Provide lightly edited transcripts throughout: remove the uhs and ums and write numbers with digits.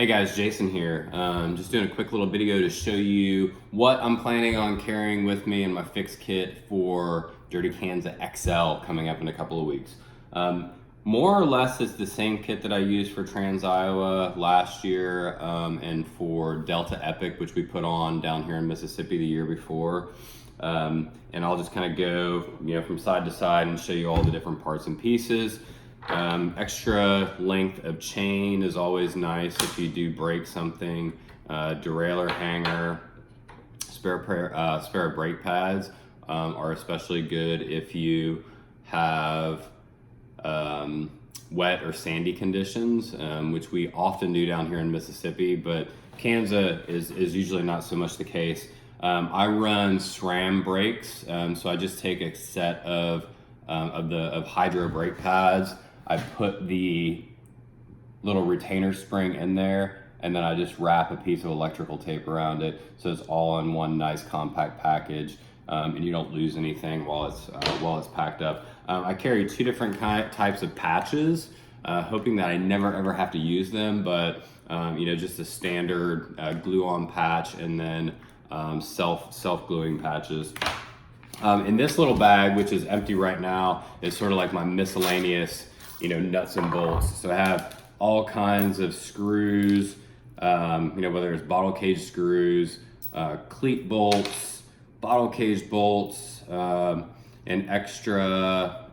Hey guys, Jason here. Just doing a quick little video to show you what I'm planning on carrying with me in my fix kit for DKXL coming up in a couple of weeks. More or less it's the same kit that I used for Trans Iowa last year and for Delta Epic, which we put on down here in Mississippi the year before. And I'll just kind of go from side to side and show you all the different parts and pieces. Extra length of chain is always nice if you do break something. Derailleur hanger, spare brake pads are especially good if you have wet or sandy conditions, which we often do down here in Mississippi, but Kansas is usually not so much the case. I run SRAM brakes, so I just take a set of hydro brake pads. I put the little retainer spring in there, and then I just wrap a piece of electrical tape around it, so it's all in one nice compact package, and you don't lose anything while it's packed up. I carry two different types of patches, hoping that I never ever have to use them, but just a standard glue-on patch, and then self-gluing patches. In this little bag, which is empty right now, is sort of like my miscellaneous nuts and bolts. So I have all kinds of screws, whether it's bottle cage screws, cleat bolts, bottle cage bolts, an extra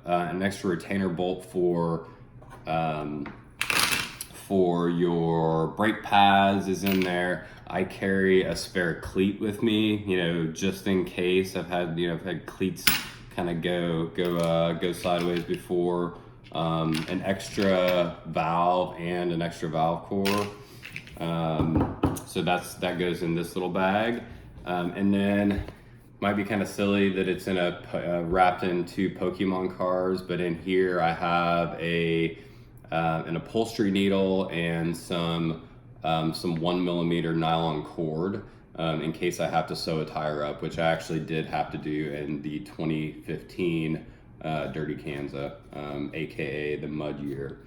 retainer bolt for your brake pads is in there. I carry a spare cleat with me, just in case. I've had cleats kind of go sideways before. An extra valve and an extra valve core. So that goes in this little bag. And then might be kind of silly that it's in wrapped in two Pokemon cards, but in here I have an upholstery needle and some 1mm nylon cord in case I have to sew a tire up, which I actually did have to do in the 2015 Dirty Kansas, aka the mud year.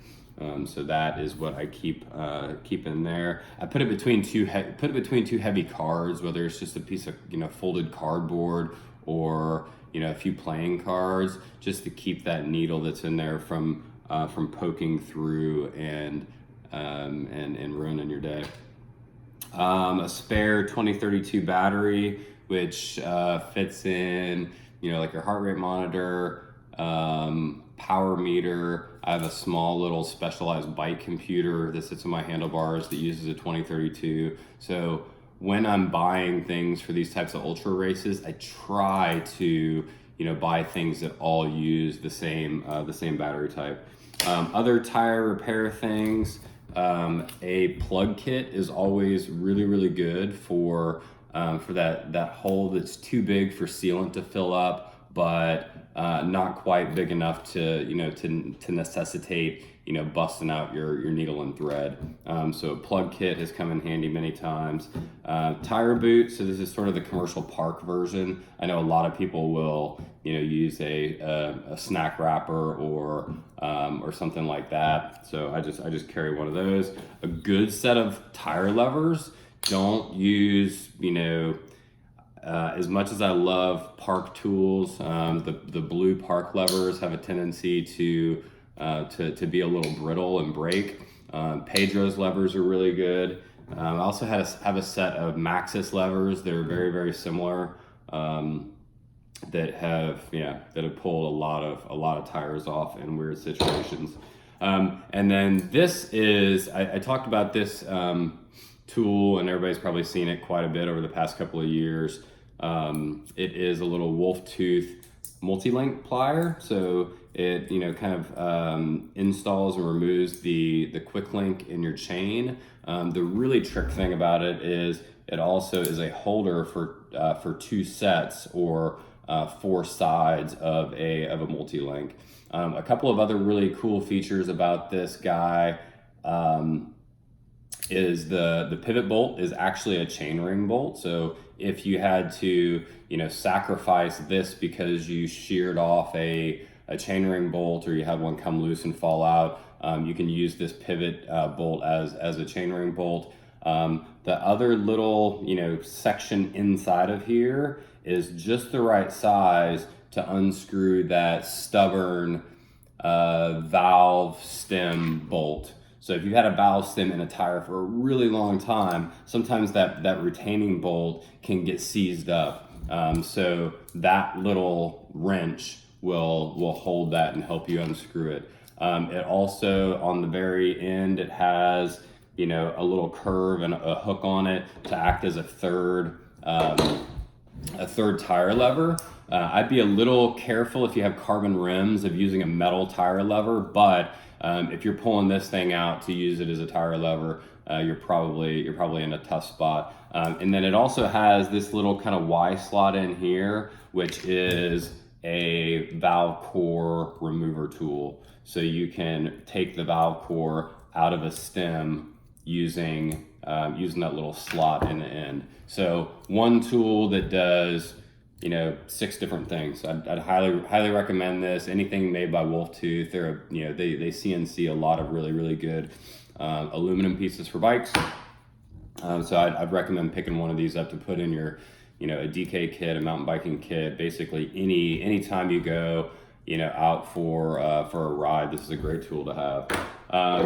So that is what I keep in there. I put it between two heavy cards, whether it's just a piece of folded cardboard or a few playing cards, just to keep that needle that's in there from poking through and ruining your day. A spare 2032 battery, which fits in like your heart rate monitor, power meter. I have a small little specialized bike computer that sits on my handlebars that uses a 2032. So when I'm buying things for these types of ultra races, I try to buy things that all use the same battery type. Other tire repair things, a plug kit is always really good for that hole that's too big for sealant to fill up, but not quite big enough to necessitate busting out your needle and thread. So a plug kit has come in handy many times. Tire boot, so this is sort of the commercial park version. I know a lot of people will use a snack wrapper or something like that. So I just carry one of those. A good set of tire levers. Don't use as much as I love park tools, the blue park levers have a tendency to be a little brittle and break. Pedro's levers are really good. I also have a set of Maxxis levers. They're very similar. That have pulled a lot of tires off in weird situations. And then this is I talked about this tool, and everybody's probably seen it quite a bit over the past couple of years. It is a little wolf tooth multi-link plier, so it kind of installs and removes the quick link in your chain. The really trick thing about it is it also is a holder for two sets or four sides of a multi-link. A couple of other really cool features about this guy is the pivot bolt is actually a chainring bolt. So if you had to sacrifice this because you sheared off a chainring bolt or you had one come loose and fall out, you can use this pivot bolt as a chainring bolt. The other little, section inside of here is just the right size to unscrew that stubborn valve stem bolt. So if you had a valve stem in a tire for a really long time, sometimes that retaining bolt can get seized up. So that little wrench will hold that and help you unscrew it. It also, on the very end, it has a little curve and a hook on it to act as a third tire lever. I'd be a little careful if you have carbon rims of using a metal tire lever, but if you're pulling this thing out to use it as a tire lever, you're probably in a tough spot. And then it also has this little kind of Y slot in here, which is a valve core remover tool. So you can take the valve core out of a stem using that little slot in the end. So one tool that does 6 different things. I'd highly recommend this. Anything made by Wolf Tooth, they're they CNC a lot of really good aluminum pieces for bikes. So I'd recommend picking one of these up to put in your a DK kit, a mountain biking kit. Basically any time you go out for a ride, this is a great tool to have.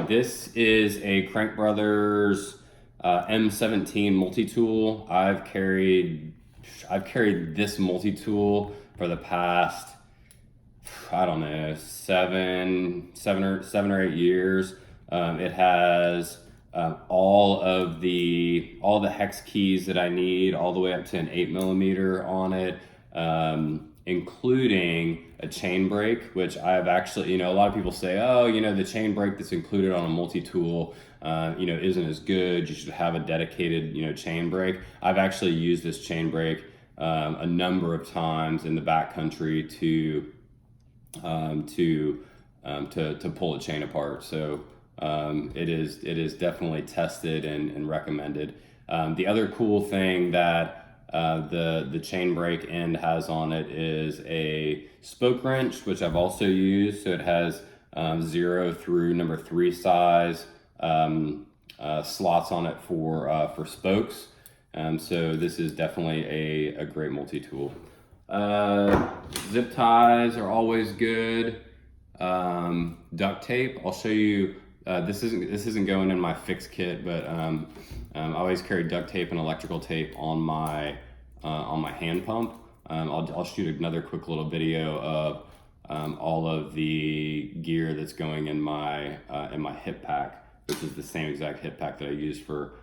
This is a Crank Brothers M17 multi-tool. I've carried this multi-tool for the past, I don't know, seven or 8 years. It has all the hex keys that I need, all the way up to an 8mm on it, including a chain brake, which I've actually, a lot of people say, oh, the chain brake that's included on a multi-tool, isn't as good. You should have a dedicated, chain brake. I've actually used this chain brake a number of times in the backcountry to pull a chain apart. So it is definitely tested and recommended. The other cool thing that the chain brake end has on it is a spoke wrench, which I've also used. So it has 0 through number 3 size slots on it for spokes. So this is definitely a great multi-tool. Zip ties are always good. Duct tape, I'll show you. This isn't going in my fix kit, but I always carry duct tape and electrical tape on my hand pump. I'll shoot another quick little video of all of the gear that's going in my hip pack, which is the same exact hip pack that I used for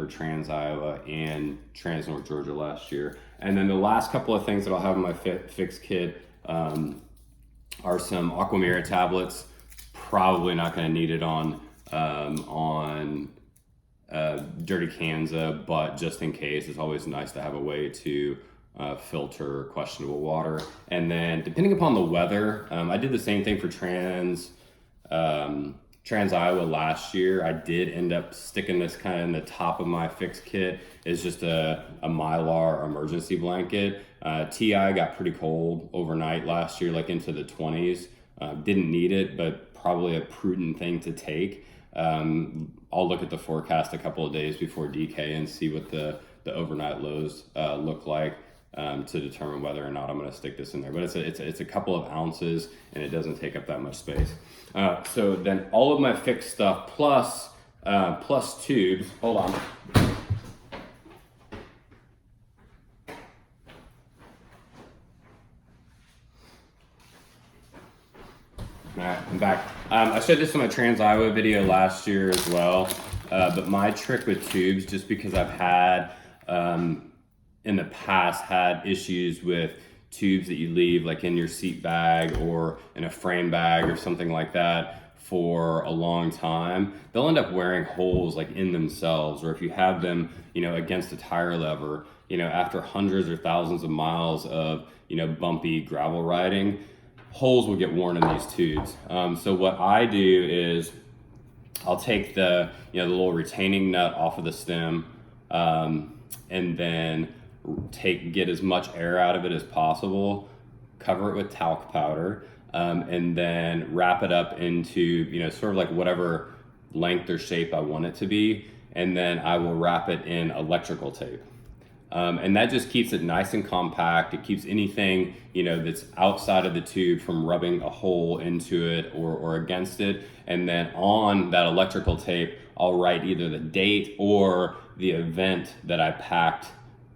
Trans Iowa and Trans North Georgia last year. And then the last couple of things that I'll have in my fix kit are some Aquamira tablets. Probably not going to need it on Dirty Kanza, but just in case, it's always nice to have a way to filter questionable water. And then depending upon the weather, I did the same thing for Trans Iowa last year. I did end up sticking this kind of in the top of my fix kit. It's just a Mylar emergency blanket. TI got pretty cold overnight last year, like into the 20s. Didn't need it, but probably a prudent thing to take. I'll look at the forecast a couple of days before DK and see what the overnight lows look like to determine whether or not I'm going to stick this in there. But it's a couple of ounces and it doesn't take up that much space. So then all of my fixed stuff plus tubes. Hold on. All right, I'm back. I showed this in my Trans Iowa video last year as well, but my trick with tubes, just because I've had, in the past, had issues with tubes that you leave like in your seat bag or in a frame bag or something like that for a long time, they'll end up wearing holes like in themselves, or if you have them, against a tire lever, after hundreds or thousands of miles of, bumpy gravel riding, holes will get worn in these tubes. So what I do is I'll take the little retaining nut off of the stem, and then get as much air out of it as possible, cover it with talc powder, and then wrap it up into, you know, sort of like whatever length or shape I want it to be. And then I will wrap it in electrical tape. And that just keeps it nice and compact. It keeps anything, you know, that's outside of the tube from rubbing a hole into it or against it. And then on that electrical tape, I'll write either the date or the event that I packed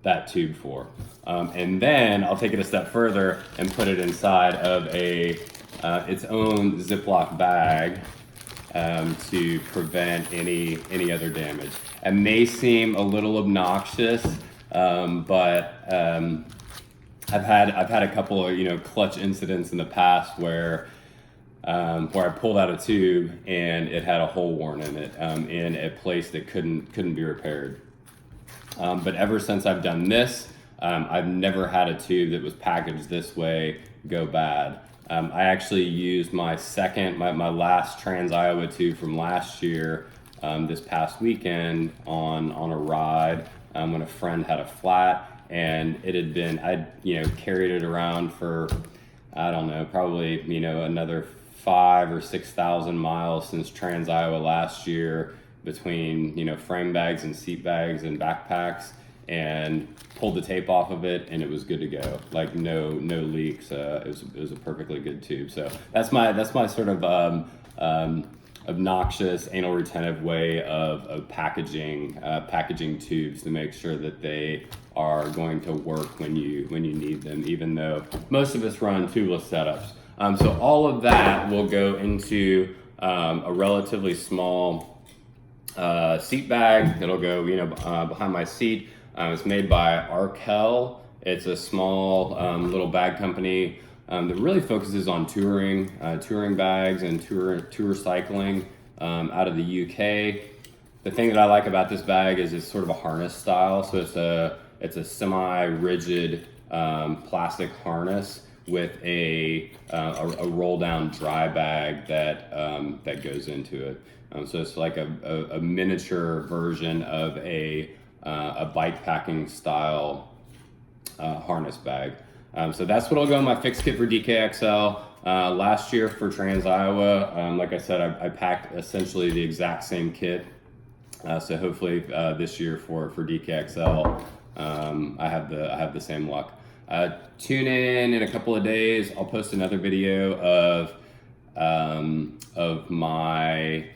that tube for. And then I'll take it a step further and put it inside of its own Ziploc bag to prevent any other damage. It may seem a little obnoxious, but I've had a couple of, you know, clutch incidents in the past where I pulled out a tube and it had a hole worn in it in a place that couldn't be repaired. But ever since I've done this, I've never had a tube that was packaged this way go bad. I actually used my last Trans Iowa tube from last year this past weekend on a ride when a friend had a flat, and I'd you know, carried it around for, I don't know, probably, you know, another 5,000 or 6,000 miles since Trans Iowa last year, between, you know, frame bags and seat bags and backpacks, and pulled the tape off of it and it was good to go. Like no leaks. It was a perfectly good tube. So that's my sort of obnoxious anal retentive way of packaging tubes to make sure that they are going to work when you need them, even though most of us run tubeless setups. So all of that will go into a relatively small seat bag. It'll go, you know, behind my seat. It's made by Arkel. It's a small little bag company that really focuses on touring bags and tour cycling out of the UK. The thing that I like about this bag is it's sort of a harness style. So it's a semi-rigid plastic harness with a roll down dry bag that goes into it. So it's like a miniature version of a bike packing style harness bag. So that's what will go in my fix kit for DKXL. Last year for Trans Iowa, like I said, I packed essentially the exact same kit. So hopefully this year for DKXL, I have the same luck. Tune in a couple of days. I'll post another video of my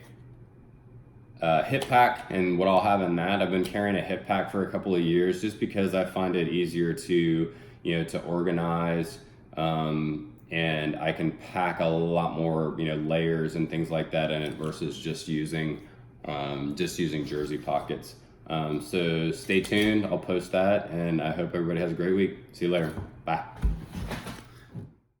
hip pack and what I'll have in that. I've been carrying a hip pack for a couple of years just because I find it easier to, you know, to organize, and I can pack a lot more, you know, layers and things like that in it versus just using jersey pockets. So stay tuned. I'll post that, and I hope everybody has a great week. See you later. Bye.